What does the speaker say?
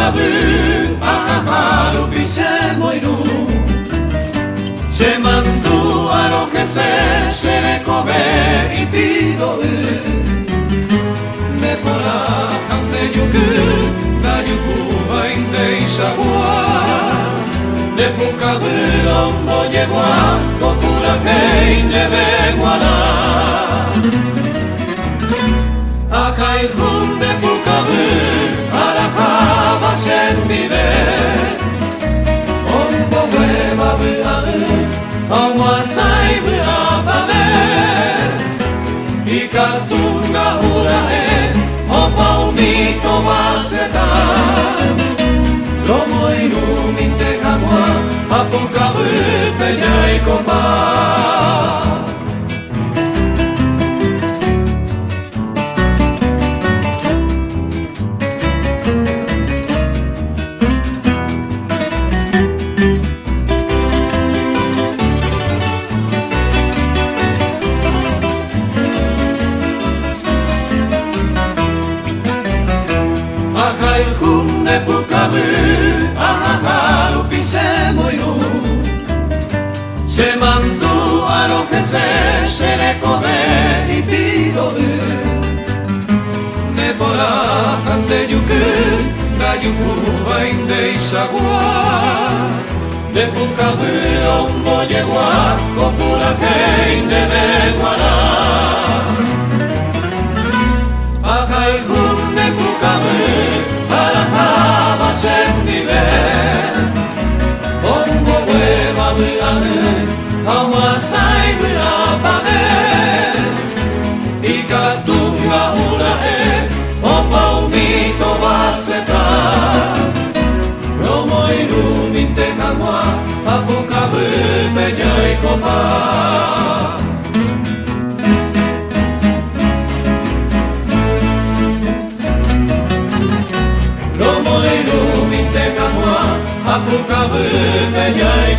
labu ahahalu pise moiru Se mandu arojese se le kobe ipiro Ne pora hande yuku da yuku bainde isagua Ne pukabu ombo yegua kokura hei nebe guana Akai hunde pukabu arahaba sendibe Ombo hueva buaru Omo asai buabame Ikatunga hurae Opa umito waseta Lomo inuminte kamwa Apukabu peyai kopa Akai hunde pukabu ahahalu pise moiru Se mandu arojese se le kobe ipiro Ne pora hande yuku da yuku bainde isagua Ne pukabu ombo yegua kokura hei nebe guana Akai hunde pukabu arahaba sendibe Ongo hueva buaru Omo asai buabame Ikatunga hurae Opa umito waseta Lomo iruminte kamwa Apukabu peyai kopa Apukabu peyai